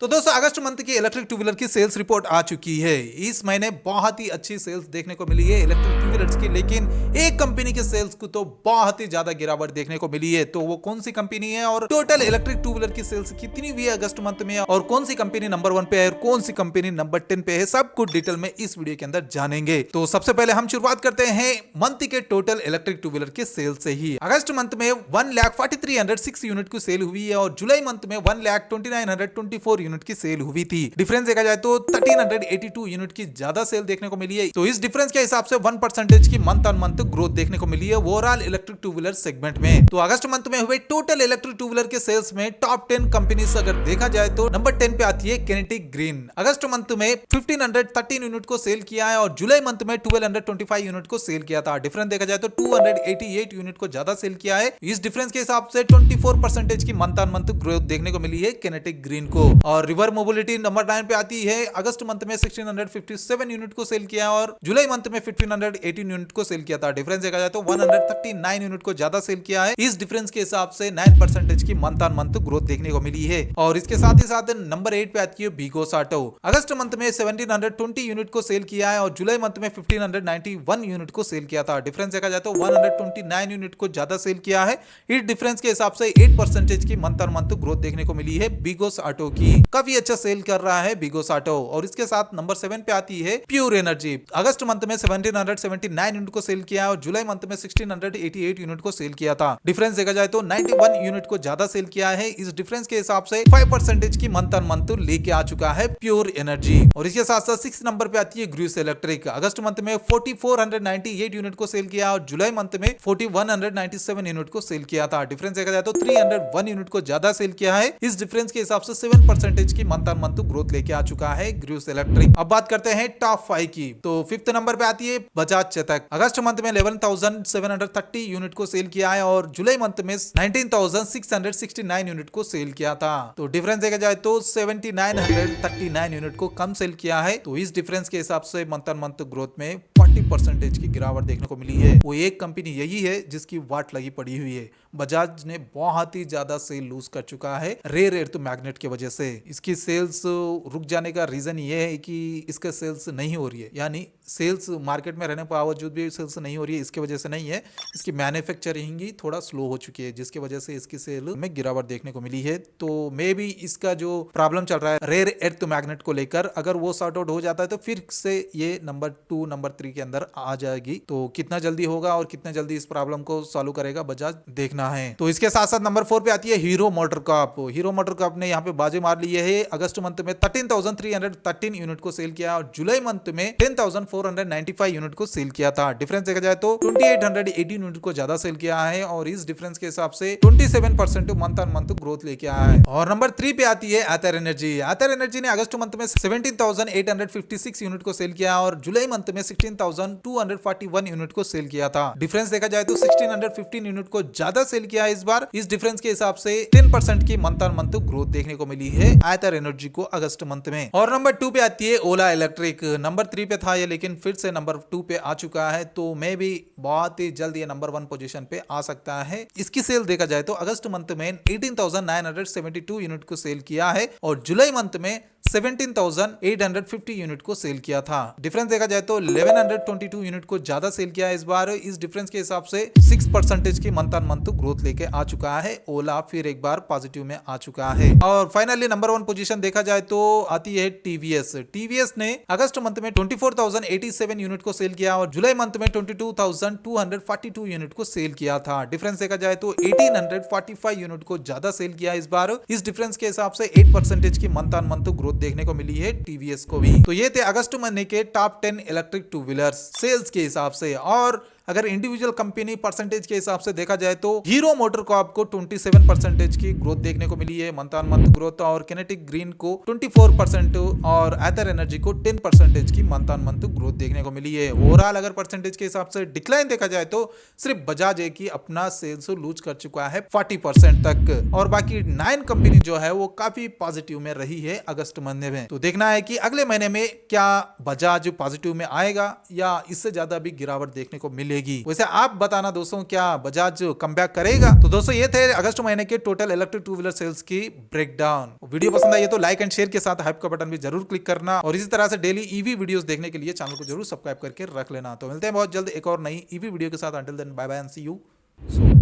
तो दोस्तों अगस्त मंथ की इलेक्ट्रिक टू व्हीलर की सेल्स रिपोर्ट आ चुकी है। इस महीने बहुत ही अच्छी सेल्स देखने को मिली है इलेक्ट्रिक टू व्हीलर्स की, लेकिन एक कंपनी के सेल्स को तो बहुत ही ज्यादा गिरावट देखने को मिली है। तो वो कौन सी कंपनी है और टोटल इलेक्ट्रिक टू व्हीलर की सेल्स कितनी हुई है अगस्त मंथ में, और कौन सी कंपनी नंबर 1 पे है और कौन सी कंपनी नंबर 10 पे है, सब कुछ डिटेल में इस वीडियो के अंदर जानेंगे। तो सबसे पहले हम शुरुआत करते हैं मंथ के टोटल इलेक्ट्रिक टू व्हीलर के सेल्स से ही। अगस्त मंथ में 1,43,106 यूनिट की सेल हुई है और जुलाई मंथ में 1,29,24 यूनिट की सेल हुई थी। डिफरेंस देखा जाए तो 1382 यूनिट की ज्यादा सेल देखने को मिली है। तो इस डिफरेंस के हिसाब से 1% की मंथ ऑन मंथ ग्रोथ देखने को मिली है overall electric two wheeler segment में। तो अगस्त मंथ में हुए टोटल इलेक्ट्रिक टू व्हीलर के सेल्स में टॉप 10 कंपनीज अगर देखा जाए तो नंबर 10 पे आती है किनेटिक ग्रीन। अगस्त मंथ में 1513 यूनिट को सेल किया है और जुलाई मंथ में 1225 यूनिट को सेल किया था। डिफरेंस देखा जाए तो 288 यूनिट को ज्यादा सेल किया है। इस डिफरेंस के हिसाब से 24% की मंथ ऑन मंथ ग्रोथ देखने को मिली है किनेटिक ग्रीन को। और रिवर मोबिलिटी नंबर 9 पे आती है। अगस्त मंथ में 1657 यूनिट को सेल किया और जुलाई मंथ में 1518 यूनिट को सेल किया था। डिफरेंस देखा जाए तो 139 यूनिट को ज्यादा सेल किया है। इस डिफरेंस के हिसाब से 9% की मंथ ऑन मंथ ग्रोथ देखने को मिली है। और इसके साथ ही साथ नंबर 8 पे आती है बिगोस ऑटो। अगस्त मंथ में 1720 यूनिट को सेल किया है और जुलाई मंथ में 1591 यूनिट को सेल किया था। डिफरेंस देखा जाए तो 129 यूनिट को ज्यादा सेल किया है। इस डिफरेंस के हिसाब से 8% की मंथ ऑन मंथ ग्रोथ देखने को मिली है बिगोस ऑटो की। काफी अच्छा सेल कर रहा है बिगोस ऑटो। और इसके साथ नंबर 7 पे आती है प्योर एनर्जी। अगस्त मंथ में 1779 यूनिट को सेल किया और जुलाई मंथ में 1688 यूनिट को सेल किया था। डिफरेंस देखा जाए तो 91 यूनिट को ज्यादा सेल किया है। इस डिफरेंस के हिसाब से 5% की मंथ ऑन मंथ लेके आ चुका है प्योर एनर्जी। और इसके साथ साथ 6 नंबर पे आती है ग्रूस इलेक्ट्रिक। अगस्त मंथ में 4498 यूनिट को सेल किया और जुलाई मंथ में 4197 यूनिट को सेल किया था। डिफरेंस देखा जाए तो 301 यूनिट को ज्यादा सेल किया है। इस डिफरेंस के हिसाब से 7% की मंथ ऑन मंथ ग्रोथ लेके आ चुका है ग्रूस इलेक्ट्रिक। अब बात करते हैं टॉप 5 की। तो 5th नंबर पे आती है बजाज चेतक। अगस्त मंथ में 11,730 यूनिट को सेल किया है और जुलाई मंथ में 19,669 यूनिट को सेल किया था। तो डिफरेंस देखा जाए तो 7,939 यूनिट को कम सेल किया है। तो इस डिफरेंस के हिसाब से मंथ ऑन मंथ ग्रोथ में 40% की गिरावट देखने को मिली है। वो एक कंपनी यही है जिसकी वाट लगी पड़ी हुई है। बजाज ने बहुत ही ज्यादा सेल लूज कर चुका है रेयर एर्थ मैग्नेट की वजह से। इसकी सेल्स रुक जाने का रीजन ये है कि इसका सेल्स नहीं हो रही है, यानी सेल्स मार्केट में रहने के बावजूद भी सेल्स नहीं हो रही है। इसकी वजह से नहीं है, इसकी मैन्युफैक्चरिंग ही थोड़ा स्लो हो चुकी है, जिसकी वजह से इसकी सेल में गिरावट देखने को मिली है। तो मे भी इसका जो प्रॉब्लम चल रहा है रेयर एर्थ मैग्नेट को लेकर, अगर वो सॉर्ट आउट हो जाता है तो फिर से ये नंबर 2 नंबर 3 के अंदर आ जाएगी। तो कितना जल्दी होगा और कितना जल्दी इस प्रॉब्लम को सॉल्व करेगा बजाज, देखना है। तो इसके साथ साथ नंबर 4 पे आती है hero motor Corp. Hero motor Corp ने यहाँ पे बाजी मार ली है। अगस्त मंथ में 13,313 यूनिट को सेल किया और जुलाई मंथ में 10,495 यूनिट को सेल किया था। डिफरेंस देखा जाए तो 2,818 यूनिट को ज्यादा सेल किया है और इस डिफरेंस के हिसाब से 27% मंथ ऑन मंथ ग्रोथ लेके आया है। और नंबर 3 पे आती है एथर एनर्जी। एथर एनर्जी ने अगस्त मंथ में 17,856 यूनिट को सेल किया और जुलाई मंथ में 16,241 यूनिट को सेल किया था। डिफरेंस देखा जाए तो 1,615 यूनिट को ज्यादा सेल किया है इस बार। इस डिफरेंस के हिसाब से 10% की मंथ ऑन मंथ ग्रोथ देखने को मिली है एथर एनर्जी को अगस्त मंथ में। और नंबर 2 पे आती है ओला इलेक्ट्रिक। नंबर 3 पे था ये, लेकिन फिर से नंबर 2 पे आ चुका है। तो मैं भी बहुत ही जल्द ये नंबर 1 पोजीशन पे आ सकता है। इसकी सेल देखा जाए तो अगस्त मंथ में 18,972 यूनिट को सेल किया है और जुलाई मंथ में 17,850 यूनिट को सेल किया था। डिफरेंस देखा जाए तो 1,122 यूनिट को ज्यादा सेल किया है इस बार। इस डिफरेंस के हिसाब से 6% की मंथ ऑन मंथ ग्रोथ लेके आ चुका है ओला, फिर एक बार पॉजिटिव में आ चुका है। और फाइनली नंबर 1 पोजीशन देखा जाए तो आती है टीवीएस। टीवीएस ने अगस्त मंथ में 24,087 यूनिट को सेल किया और जुलाई मंथ में 22,242 यूनिट को सेल किया था। डिफरेंस देखा जाए तो 1,845 यूनिट को ज्यादा सेल किया इस बार। इस डिफरेंस के हिसाब से 8% की मंथ ऑन मंथ ग्रोथ देखने को मिली है टीवीएस को भी। तो ये थे अगस्त महीने के top 10 electric two wheelers sales के हिसाब से। और अगर इंडिविजुअल कंपनी परसेंटेज के हिसाब से देखा जाए तो हीरो मोटर कॉर्प को 27% की ग्रोथ देखने को मिली है मंथ ऑन मंथ ग्रोथ, और किनेटिक ग्रीन को 24% और एथर एनर्जी को 10% की मंथ ऑन मंथ ग्रोथ देखने को मिली है। ओवरऑल अगर परसेंटेज के हिसाब से डिक्लाइन देखा जाए तो सिर्फ बजाज एक ही अपना सेल्स लूज कर चुका है 40% तक, और बाकी 9 कंपनी जो है वो काफी पॉजिटिव में रही है अगस्त महीने में। तो देखना है कि अगले महीने में क्या बजाज पॉजिटिव में आएगा या इससे ज्यादा भी गिरावट देखने को मिलेगी। मिलेगी। वैसे आप बताना दोस्तों, क्या बजाज कमबैक करेगा? तो दोस्तों ये थे अगस्त महीने के total electric two wheeler sales की ब्रेकडाउन। वीडियो पसंद आई तो लाइक एंड शेयर के साथ हाइप का बटन भी जरूर क्लिक करना, और इसी तरह से डेली ईवी वीडियोस देखने के लिए चैनल को जरूर सब्सक्राइब करके रख लेना। तो मिलते हैं बहुत जल्द एक और नई ईवी वीडियो के साथ। Until then bye bye and see you soon.